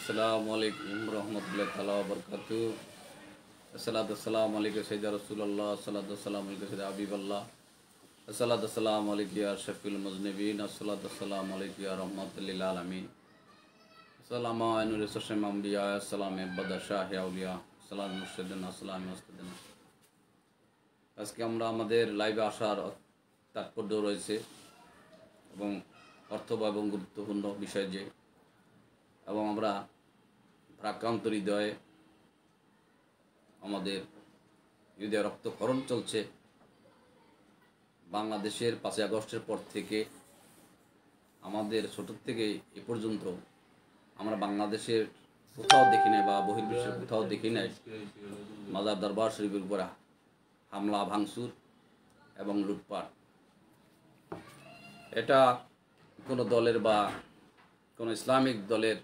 अस्सलामुअलैकुम रहमतुल्लाहि ताला व बरकातुहू। अस्सलातु वस्सलामु अलैका सय्यिदा रसूलुल्लाह, अस्सलातु वस्सलामु अलैका सय्यिदा हबीबल्लाह, अस्सलातु वस्सलामु अलैका या शफीउल मुज़निबीन, अस्सलातु वस्सलामु अलैका या रहमतुल लिल आलमीन। अस्सलामु अलैकुम सशम अंबिया, अस्सलाम बदशाह আউলিয়া, अस्सलाम मुर्शिदिन, अस्सलाम मुस्तादिन। আজকে আমরা আমাদের লাইভে আসার তাৎপর্য রয়েছে এবং অর্থবহ এবং গুরুত্বপূর্ণ বিষয় যে এবং আমরা প্রাক্রান্ত হৃদয়ে আমাদের হৃদয়ে রক্তক্ষরণ চলছে। বাংলাদেশের 5ই আগস্টের পর থেকে আমাদের ছোট থেকে এ পর্যন্ত আমরা বাংলাদেশের কোথাও দেখি নাই বা বহির্বিশ্বের কোথাও দেখি নাই মাজার দরবার শরীফের উপর হামলা ভাঙচুর এবং লুটপাট। এটা কোনো দলের বা কোনো ইসলামিক দলের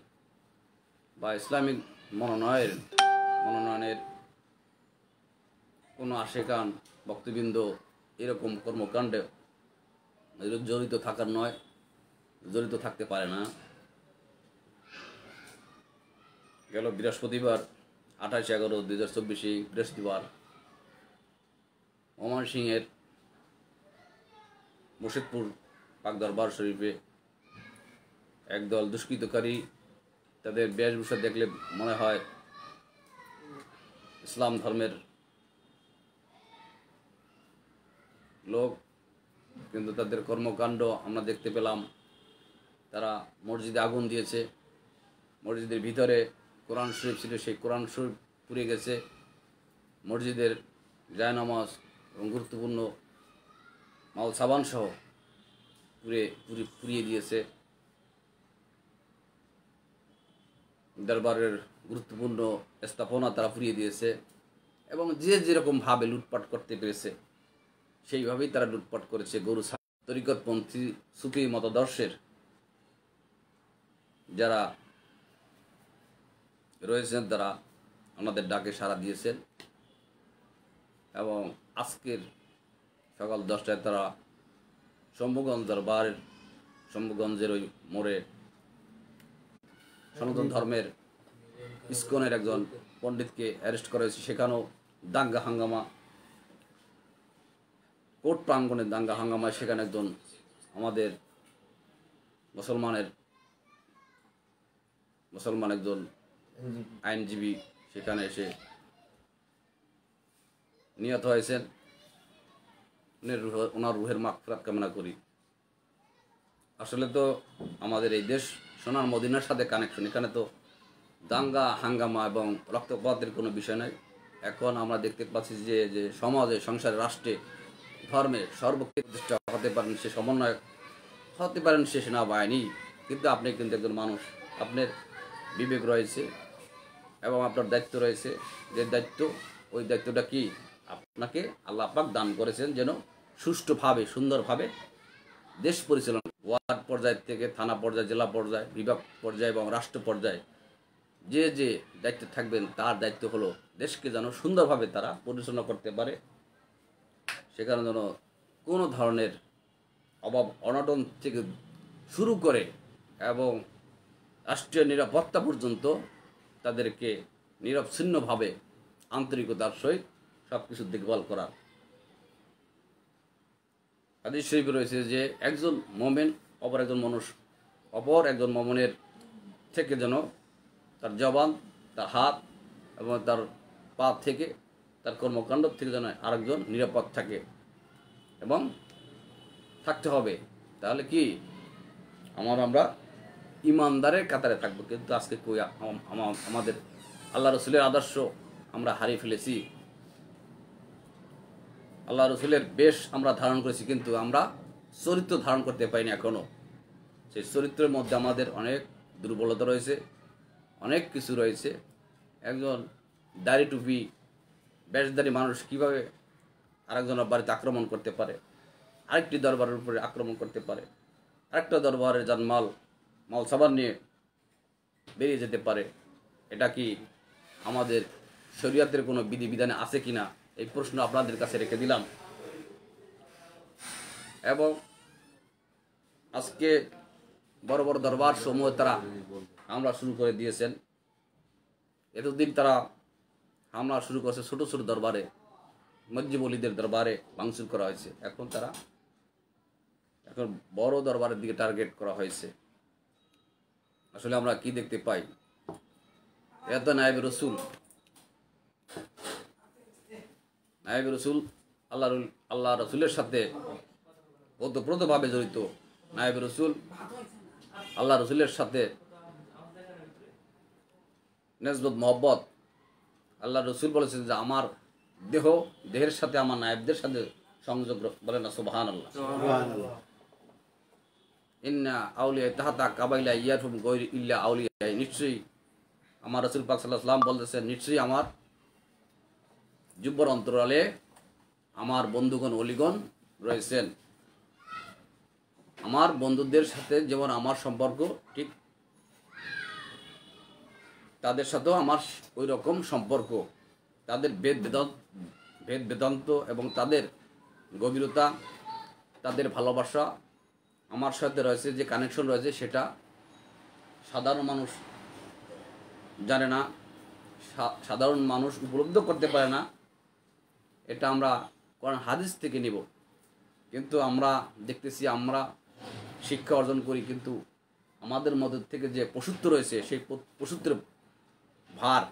বা ইসলামিক মনোনয়নের কোনো আশেকান ভক্তবৃন্দ এরকম কর্মকাণ্ডে জড়িত থাকার নয়, জড়িত থাকতে পারে না। গেল বৃহস্পতিবার 28/11/2024 বৃহস্পতিবার ময়মনসিংহের মুর্শিদপুর পাক দরবার শরীফে একদল দুষ্কৃতকারী, তাদের বেশভূষা দেখলে মনে হয় ইসলাম ধর্মের লোক, কিন্তু তাদের কর্মকাণ্ড আমরা দেখতে পেলাম। তারা মসজিদে আগুন দিয়েছে, মসজিদের ভিতরে কোরআন শরীফ ছিল, সেই কোরআন শরীফ পুড়ে গেছে, মসজিদের জায়নামাজ এবং গুরুত্বপূর্ণ মাল সাবান সহ পুড়িয়ে দিয়েছে। দরবারের গুরুত্বপূর্ণ স্থাপনা তারা পুড়িয়ে দিয়েছে এবং যে যেরকমভাবে লুটপাট করতে পেরেছে সেইভাবেই তারা লুটপাট করেছে। গরু তরিকতপন্থী সুফি মতাদর্শের যারা রয়েছেন তারা আমাদের ডাকে সাড়া দিয়েছেন এবং আজকের সকাল 10টায় তারা শম্ভুগঞ্জ দরবারের শম্ভুগঞ্জের ওই মোড়ে সনাতন ধর্মের ইসকনের একজন পণ্ডিতকে অ্যারেস্ট করা হয়েছে। সেখানেও দাঙ্গা হাঙ্গামা, কোর্ট প্রাঙ্গণে দাঙ্গা হাঙ্গামায় সেখানে একজন আমাদের মুসলমান একজন আইনজীবী সেখানে এসে নিহত হয়েছেন। ওনার রুহের মাগফিরাত কামনা করি। আসলে তো আমাদের এই দেশ সোনার মদিনার সাথে কানেকশন, এখানে তো দাঙ্গা হাঙ্গামা এবং রক্তপাতের কোনো বিষয় নয়। এখন আমরা দেখতে পাচ্ছি যে সমাজে, সংসারে, রাষ্ট্রে, ধর্মে সর্বক্ষেত্রে হতে পারেন সে সমন্বয়ক, হতে পারেন সে সেনাবাহিনী, কিন্তু আপনি কিন্তু একজন মানুষ, আপনার বিবেক রয়েছে এবং আপনার দায়িত্ব রয়েছে। যে দায়িত্ব, ওই দায়িত্বটা কি আপনাকে আল্লাহ পাক দান করেছেন যেন সুষ্ঠুভাবে সুন্দরভাবে দেশ পরিচালনা, ওয়ার্ড পর্যায় থেকে থানা পর্যায়ে, জেলা পর্যায়ে, বিভাগ পর্যায়ে এবং রাষ্ট্র পর্যায়ে যে যে দায়িত্ব থাকবেন তার দায়িত্ব হলো দেশকে যেন সুন্দরভাবে তারা পরিচালনা করতে পারে। সেখানে যেন কোনো ধরনের অভাব অনটন থেকে শুরু করে এবং রাষ্ট্রীয় নিরাপত্তা পর্যন্ত তাদেরকে নিরবচ্ছিন্নভাবে আন্তরিকতার সহিত সব কিছু দেখভাল করার। হাদিস শরীফে রয়েছে যে একজন মোমেন অপর একজন মোমেনের থেকে যেন তার জবান, তার হাত এবং তার পা থেকে, তার কর্মকাণ্ড থেকে যেন আরেকজন নিরাপদ থাকে এবং থাকতে হবে। তাহলে কি আমরা ইমানদারের কাতারে থাকবো। কিন্তু আজকে কই আমাদের আল্লাহ রসুলের আদর্শ আমরা হারিয়ে ফেলেছি। আল্লাহ রসুলের বেশ আমরা ধারণ করেছি, কিন্তু আমরা চরিত্র ধারণ করতে পারিনি এখনো। সেই চরিত্রের মধ্যে আমাদের অনেক দুর্বলতা রয়েছে, অনেক কিছু রয়েছে। একজন দাড়ি টুপি বেশধারী মানুষ কিভাবে আরেকজনের বাড়িতে আক্রমণ করতে পারে, আরেকটি দরবারের উপরে আক্রমণ করতে পারে, আরেকটা দরবারে যান মাল সাবান নিয়ে বেরিয়ে যেতে পারে। এটা কি আমাদের শরীয়তের কোনো বিধিবিধানে আছে কিনা, এই প্রশ্ন আপনাদের কাছে রেখে দিলাম। এবং আজকে বড় বড় দরবার সমূহ তারা হামলা শুরু করে দিয়েছেন। এতদিন তারা হামলা শুরু করছে ছোট ছোট দরবারে, মসজিদ অলিদের দরবারে ভাঙচুর করা হয়েছে, এখন বড় দরবারের দিকে টার্গেট করা হয়েছে। আসলে আমরা কি দেখতে পাই? এত নায়েবে রসুল আল্লাহ রসুলের সাথে ওতপ্রোতভাবে জড়িত। নায়েবে রসুল আল্লাহ রসুলের সাথে নেসবত মহব্বত। আল্লাহ রসুল বলেছেন যে আমার দেহের সাথে আমার নায়েবদের সাথে সংযোগ, বলে না সুবহানাল্লাহ। ইন্না আউলিয়া তাহাতা কাবাইলা ইয়ারফুম গৈর ইল্লা আউলিয়া, নিশ্চয়ই আমার রসুল পাক সাল্লাল্লাহু আলাইহি ওয়াসাল্লাম বলতেছেন, নিশ্চয়ই আমার জুব্বর অন্তরালে আমার বন্ধুগণ ওলিগণ রয়েছেন। আমার বন্ধুদের সাথে যেমন আমার সম্পর্ক, ঠিক তাদের সাথেও আমার ওই রকম সম্পর্ক। তাদের ভেদ বেদান্ত এবং তাদের গভীরতা, তাদের ভালোবাসা আমার সাথে রয়েছে, যে কানেকশন রয়েছে সেটা সাধারণ মানুষ জানে না, সাধারণ মানুষ উপলব্ধ করতে পারে না। এটা আমরা কোরআন হাদিস থেকে নিব। কিন্তু আমরা দেখতেছি, আমরা শিক্ষা অর্জন করি, কিন্তু আমাদের মধ্যে থেকে যে পশুত্ব রয়েছে, সেই পশুত্বের ভার,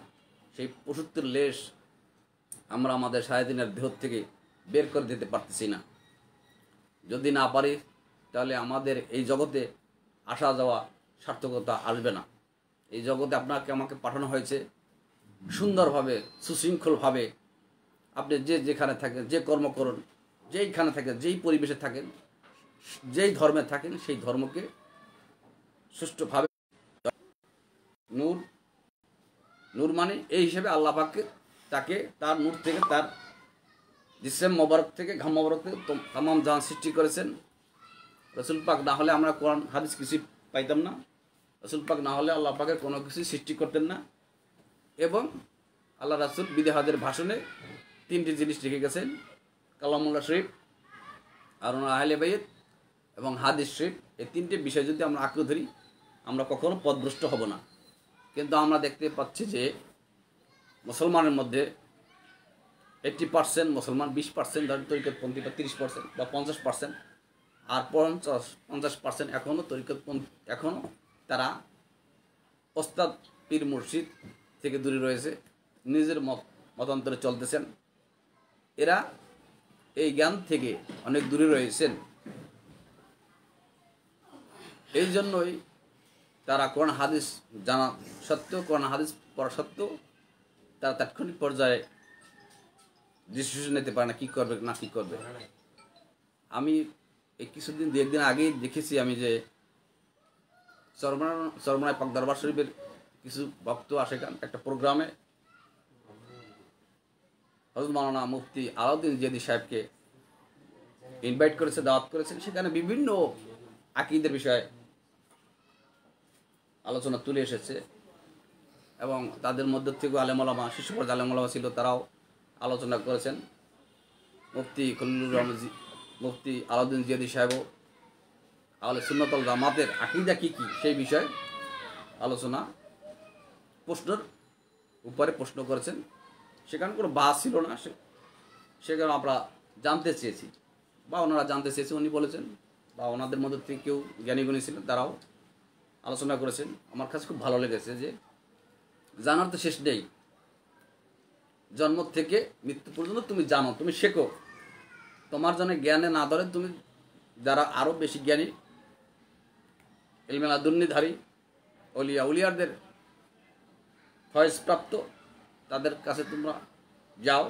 সেই পশুত্বের লেশ আমরা আমাদের সারাদিনের দেহ থেকে বের করে দিতে পারতেছি না। যদি না পারি তাহলে আমাদের এই জগতে আসা যাওয়া সার্থকতা আসবে না। এই জগতে আমাকে পাঠানো হয়েছে সুন্দরভাবে, সুশৃঙ্খলভাবে। আপনি যেখানে থাকেন, যে কর্ম করুন, যেইখানে থাকেন, যেই পরিবেশে থাকেন, যেই ধর্মে থাকেন, সেই ধর্মকে সুষ্ঠুভাবে নূর মানে এই হিসেবে আল্লাহ পাককে তাকে তার নূর থেকে, তার জিসম মোবারক থেকে, ঘাম মোবারক থেকে তামাম জাহান সৃষ্টি করেছেন। রসুল পাক না হলে আমরা কোরআন হাদিস কিছুই পাইতাম না। রসুল পাক না হলে আল্লাহ পাকের কোনো কিছু সৃষ্টি করতেন না। এবং আল্লাহ রাসুল বিদেহাদের ভাষণে 3টি জিনিস লিখে গেছেন, কালামুল্লাহ শরীফ, আর আহলে বাইত এবং হাদিস শরীফ। এই 3টে বিষয় যদি আমরা আঁকড়ে ধরি, আমরা কখনো পথভ্রষ্ট হব না। কিন্তু আমরা দেখতে পাচ্ছি যে মুসলমানের মধ্যে 80% মুসলমান, 20% ধরেন তরিকতপন্থী, বা 30% বা 50%, আর 50% এখনও তরিকতপন্থী, এখনও তারা ওস্তাদ পীর মুর্শিদ থেকে দূরে রয়েছে, নিজের মতান্তরে চলতেছেন। এরা এই জ্ঞান থেকে অনেক দূরে রয়েছেন। এই জন্যই তারা কোরআন হাদিস জানা সত্ত্বেও, কোরআন হাদিস পড়া সত্ত্বেও তারা তাৎক্ষণিক পর্যায়ে ডিসিশন নিতে পারে না, কী করবে না কী করবে। আমি এই কিছুদিন 2 একদিন আগেই দেখেছি আমি যে চরমনায় পাক দরবার শরীফের কিছু ভক্ত আসে একটা প্রোগ্রামে হযরত মাওলানা মুফতি আলাউদ্দিন জিয়াদি সাহেবকে ইনভাইট করেছে, দাওয়াত করেছেন। সেখানে বিভিন্ন আকীদের বিষয়ে আলোচনা তুলে এসেছে এবং তাদের মধ্য থেকেও আলেম ওলামা, শীর্ষ পর্যায়ে আলেম ওলামা ছিল, তারাও আলোচনা করেছেন। মুফতি খলিলুর রহমান, মুফতি আলাউদ্দিন জিয়াদি সাহেবও আহলে সুন্নাত ওয়াল জামাতের আকীদা কী কী সেই বিষয়ে আলোচনা, প্রশ্নের উপরে প্রশ্ন করেছেন। সেখানে কোনো বাস ছিল না, সেখানে আমরা জানতে চেয়েছি বা ওনারা জানতে চেয়েছে, উনি বলেছেন, বা ওনাদের মধ্যে থেকে কেউ জ্ঞানীগুণী ছিলেন, তারাও আলোচনা করেছেন। আমার কাছে খুব ভালো লেগেছে যে জানার তো শেষ নেই। জন্ম থেকে মৃত্যু পর্যন্ত তুমি জানো, তুমি শেখো। তোমার জন্য জ্ঞানে না ধরে তুমি যারা আরও বেশি জ্ঞানী, ইলমে লাদুন্নিধারী উলিয়াদের ফয়েজপ্রাপ্ত, তাদের কাছে তোমরা যাও,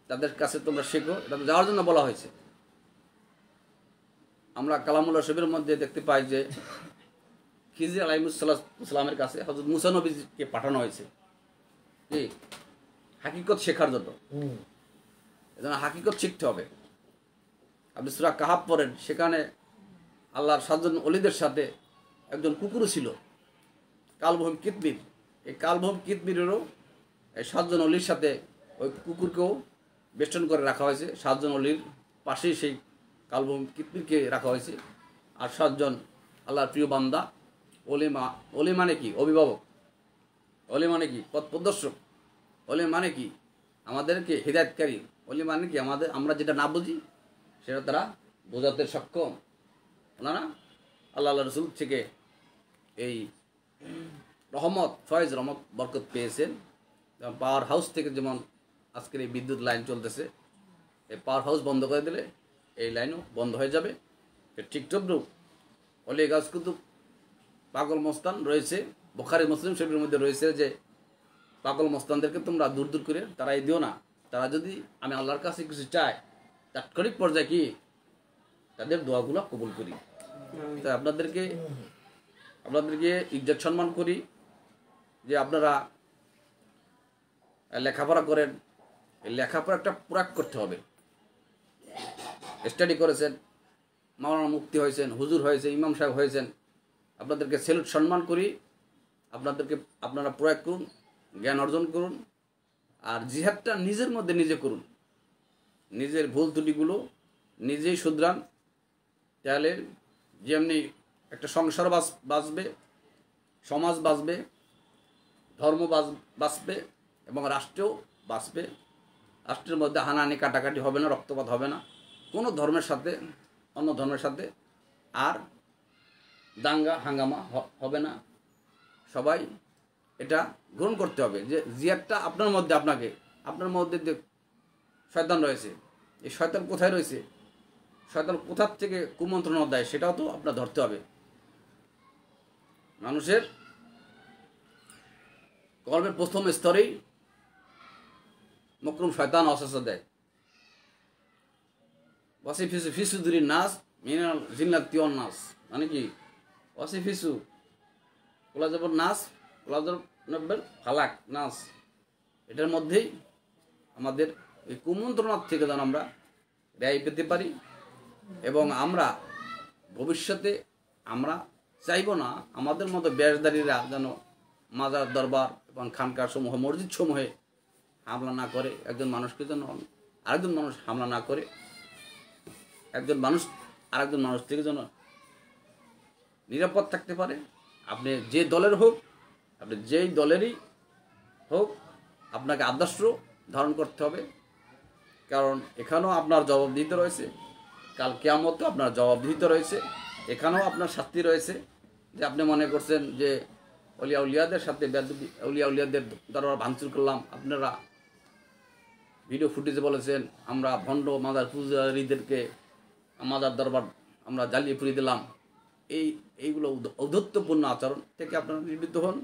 তাদের কাছে তোমরা শেখো। এটা তো যাওয়ার জন্য বলা হয়েছে। আমরা কালামুল্লাহ শরীফের মধ্যে দেখতে পাই যে খিজির আলাইহিসসালামের কাছে হযরত মুসা নবীকে পাঠানো হয়েছে কি হাকিকত শেখার জন্য। এজন্য হাকিকত শিখতে হবে। আপনি সূরা কাহাফ পড়েন, সেখানে আল্লাহর 7 জন ওলিদের সাথে একজন কুকুরও ছিল, কালবহুম কিতমির। এই কালবহুম কিতমিরেরও এই 7 জন ওলির সাথে ওই কুকুরকেও বেষ্টন করে রাখা হয়েছে। 7 জন ওলির পাশেই সেই কালবহুম কিতমিরকে রাখা হয়েছে। আর 7 জন আল্লাহর প্রিয় বান্দা, ওলি মানে কি? অভিভাবক। অলি মানে কি? পথ প্রদর্শক। অলি মানে কি? আমাদেরকে হিদায়তকারী। অলি মানে কি? আমরা যেটা না বুঝি সেটা তারা বোঝাতে সক্ষম। ওনারা আল্লাহ রসুল থেকে এই রহমত, ফয়েজ, রহমত, বরকত পেয়েছেন। যেমন পাওয়ার হাউস থেকে যেমন আজকের এই বিদ্যুৎ লাইন চলতেছে, এই পাওয়ার হাউস বন্ধ করে দিলে এই লাইনও বন্ধ হয়ে যাবে। ঠিক তদ্রূপ অলি গাছ কুতুব পাগল মস্তান রয়েছে। বুখারী মুসলিম শরীফের মধ্যে রয়েছে যে পাগল মস্তানদেরকে তোমরা দূর দূর করে তারাই দিও না। তারা যদি আমি আল্লাহর কাছে কিছু চাই, তাৎক্ষণিক পর্যায়ে কি তাদের দোয়াগুলো কবুল করি। তাই আপনাদেরকে ইজ্জত সম্মান করি যে আপনারা লেখাপড়া করেন। এই লেখাপড়া একটা পুরাক করতে হবে। স্টাডি করেছেন, মাওলানা মুফতি হয়েছেন, হুজুর হয়েছে, ইমাম সাহেব হয়েছেন, আপনাদেরকে সেলুট সম্মান করি। আপনারা প্রয়োগ করুন, জ্ঞান অর্জন করুন, আর জিহাদটা নিজের মধ্যে নিজে করুন। নিজের ভুল ত্রুটিগুলো নিজেই শুধরান। তাহলে যেমনি একটা সংসার বাঁচবে, সমাজ বাঁচবে, ধর্ম বাঁচবে এবং রাষ্ট্রও বাঁচবে। রাষ্ট্রের মধ্যে হানাহানি কাটাকাটি হবে না, রক্তপাত হবে না, কোনো ধর্মের সাথে অন্য ধর্মের সাথে আর দাঙ্গা হাঙ্গামা হবে না। সবাই এটা গ্রহণ করতে হবে যে জিয়াদটা আপনার মধ্যে, আপনার মধ্যে যে শয়তান রয়েছে, এই শয়তান কোথায় রয়েছে, শয়তান কোথার থেকে কুমন্ত্রণা দেয় সেটাও তো আপনার ধরতে হবে। মানুষের কর্মের প্রথম স্তরেই মকরুম শয়তান অসুস্থ দেয়। ওয়াসিফিসু ফিসুদুরি নাস মিনাল জিন্নাতি ওয়ান নাস, মানে কি? ওয়াসিফিসু ওলা যাব নাস, ওলা যাব ফালাক নাস, এটার মধ্যেই আমাদের এই কুমন্ত্রণার থেকে যেন আমরা রেহাই পেতে পারি। এবং আমরা ভবিষ্যতে আমরা চাইব না আমাদের মতো ব্যাসদারীরা যেন মাজার দরবার এবং খানকার সমূহ, মসজিদ সমূহে হামলা না করে। একজন মানুষকে যেন আরেকজন মানুষ হামলা না করে, একজন মানুষ আরেকজন মানুষ থেকে যেন নিরাপদ থাকতে পারে। আপনি যে দলের হোক, আপনি যেই দলেরই হোক, আপনাকে আদর্শ ধারণ করতে হবে। কারণ এখানেও আপনার জবাবদিহিতা রয়েছে, কাল কিয়ামতেও আপনার জবাবদিহিতা রয়েছে, এখানেও আপনার শাস্তি রয়েছে। যে আপনি মনে করছেন যে অলিয়া উলিয়াদের সাথে অলিয়া উলিয়াদের দরবার ভাঙচুর করলাম, আপনারা ভিডিও ফুটেজে বলেছেন আমরা ভণ্ড মাদার পূজারীদেরকে মাদার দরবার আমরা জ্বালিয়ে পুড়িয়ে দিলাম। এইগুলো ঔদ্ধত্যপূর্ণ আচরণ থেকে আপনারা নিবৃত্ত হন।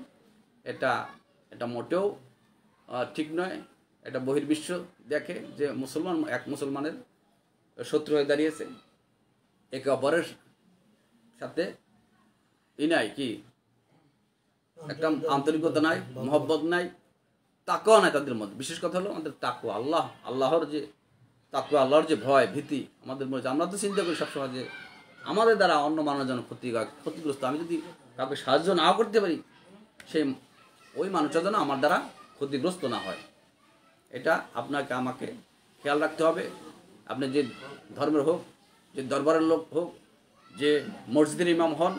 এটা মোটেও ঠিক নয়। এটা বহির্বিশ্ব দেখে যে মুসলমানের শত্রু হয়ে দাঁড়িয়েছে। একে অপরের সাথে নাই কি একটা আন্তরিকতা নাই, মহব্বত নাই, তাকওয়া নাই তাদের মধ্যে। বিশেষ কথা হলো আমাদের তাকওয়া, আল্লাহর যে ভয় ভীতি আমাদের মধ্যে। আমরা তো চিন্তা করি সবসময় যে আমাদের দ্বারা অন্য মানুষ যেন ক্ষতিগ্রস্ত। আমি যদি কাউকে সাহায্য না করতে পারি, ওই মানুষটা যেন আমার দ্বারা ক্ষতিগ্রস্ত না হয়। এটা আপনাকে আমাকে খেয়াল রাখতে হবে। আপনি যে ধর্মের হোক, যে দরবারের লোক হোক, যে মসজিদের ইমাম হন,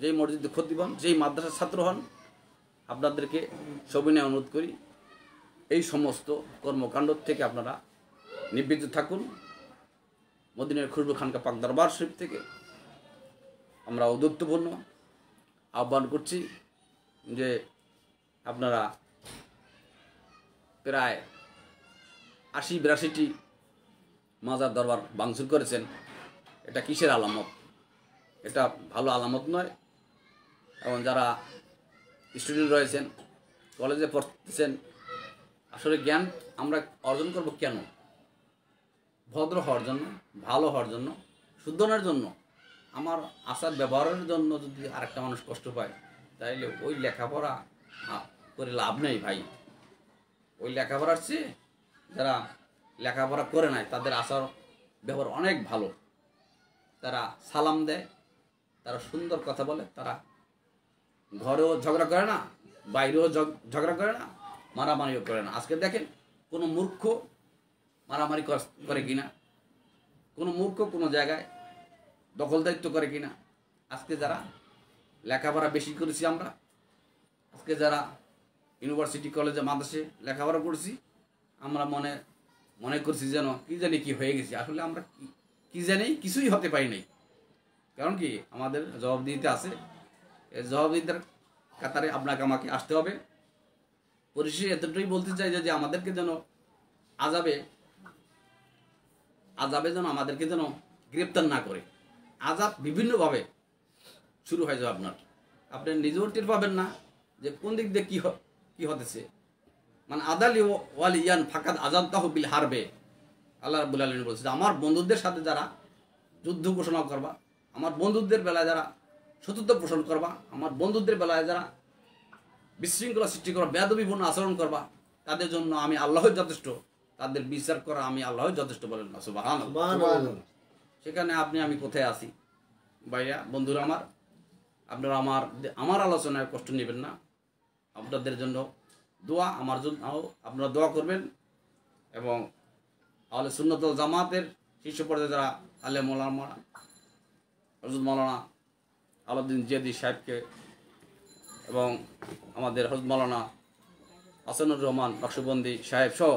যেই মসজিদের খতিব হন, যেই মাদ্রাসার ছাত্র হন, আপনাদেরকে সবিনয় অনুরোধ করি এই সমস্ত কর্মকাণ্ড থেকে আপনারা নিবৃত্ত থাকুন। মদিনার খুশবু খানকা পাক দরবার শরীফ থেকে আমরা ঔদ্ধত্যপূর্ণ আহ্বান করছি যে আপনারা প্রায় ৮০-৮২টি মাজার দরবার ভাঙচুর করেছেন। এটা কিসের আলামত? এটা ভালো আলামত নয়। এবং যারা স্টুডেন্ট রয়েছেন, কলেজে পড়তেছেন, আসলে জ্ঞান আমরা অর্জন করব কেন? ভদ্র হওয়ার জন্য, ভালো হওয়ার জন্য, শুদ্ধনের জন্য। আমার আচার ব্যবহারের জন্য যদি আরেকটা মানুষ কষ্ট পায়, তাইলে ওই লেখাপড়া করে লাভ নেই ভাই। ওই লেখাপড়ার চেয়ে যারা লেখাপড়া করে নাই তাদের আচার ব্যবহার অনেক ভালো। তারা সালাম দেয়, তারা সুন্দর কথা বলে, তারা ঘরেও ঝগড়া করে না, বাইরেও ঝগড়া করে না, মারামারিও করে না। আজকে দেখেন কোনো মূর্খ মারামারি করে কিনা, কোনো মূর্খ কোনো জায়গায় দখলদারিত্ব করে কিনা। আজকে যারা লেখাপড়া বেশি করেছি আমরা, আজকে যারা ইউনিভার্সিটি কলেজে মাদ্রাসে লেখাপড়া করছি, আমরা মনে করছি যেন কি জানি কি হয়ে গেছি। আসলে আমরা কি জানি কিছুই হতে পারি নাই। কারণ কি আমাদের জবাবদিহিতে আছে, এই জবাবদিহিতার কাতারে আপনাকে আমাকে আসতে হবে। পরিশেষে এতটাই বলতে চাই যে আমাদেরকে যেন আজাবে যেন আমাদেরকে যেন গ্রেপ্তার না করে। আজাব বিভিন্নভাবে শুরু হয়ে যাবে, আপনি নিজেও টের পাবেন না যে কোন দিক দিয়ে কি হতেছে। মানে আদালি ওয়ালি ইয়ান ফাকাদ আজাদ তাহবিল হারবে, আল্লাহ রাব্বুল আলামিন বলছে আমার বন্ধুদের সাথে যারা যুদ্ধ ঘোষণা করবা, আমার বন্ধুদের বেলায় যারা শত্রুতা পোষণ করবা, আমার বন্ধুদের বেলায় যারা বিশৃঙ্খলা সৃষ্টি করবা, বেয়াদবিপূর্ণ আচরণ করবা, তাদের জন্য আমি আল্লাহ যথেষ্ট, তাদের বিচার করা আমি আল্লাহ যথেষ্ট বলেন না সুবহানাল্লাহ। সেখানে আমি কোথায় আছি ভাইয়া, বন্ধুরা আমার, আপনারা আমার আলোচনায় কষ্ট নেবেন না। আপনাদের জন্য দোয়া, আমার জন্য আপনারা দোয়া করবেন। এবং আহলে সুন্নাত ওয়াল জামাতের শীর্ষ পর্যায়ে যারা আলেম ওলামা হযরত মাওলানা আলাউদ্দিন জিয়াদি সাহেবকে এবং আমাদের হযরত মাওলানা হাসানুর রহমান নকশবন্দি সাহেব সহ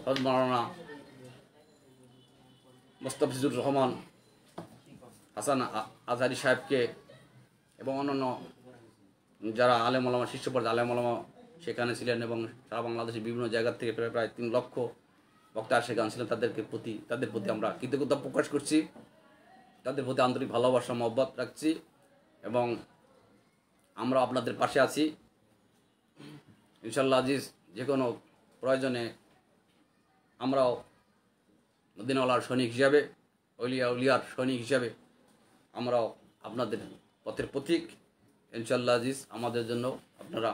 হযরত মাওলানা মুস্তাফিজুর রহমান হাসান আজহারি সাহেবকে এবং অন্যান্য যারা আলেম ওলামা শীর্ষ পর্যায়ে আলেম ওলামা সেখানে ছিলেন এবং সারা বাংলাদেশের বিভিন্ন জায়গা থেকে প্রায় 3 লক্ষ বক্তা সেখানে ছিলেন, তাদের প্রতি আমরা কৃতজ্ঞতা প্রকাশ করছি, তাদের প্রতি আন্তরিক ভালোবাসা মহব্বত রাখছি এবং আমরা আপনাদের পাশে আছি ইনশাআল্লাহ আজিজ। যে কোনো প্রয়োজনে আমরাও মদিনাওয়ালার সৈনিক হিসাবে, উলিয়ার সৈনিক হিসাবে আমরাও আপনাদের পথের পথিক ইনশাআল্লাহ আজিজ। আমাদের জন্য আপনারা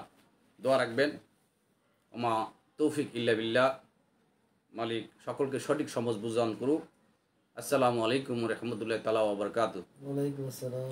দোয়া রাখবেন। ওমা তৌফিক ইল্লা বিল্লাহ। মালিক সকলকে সঠিক সমঝ বুঝান করুক। আসসালামু আলাইকুম ওয়া রাহমাতুল্লাহি তাআলা ওয়া বারাকাতুহু। ওয়ালাইকুম আসসালাম।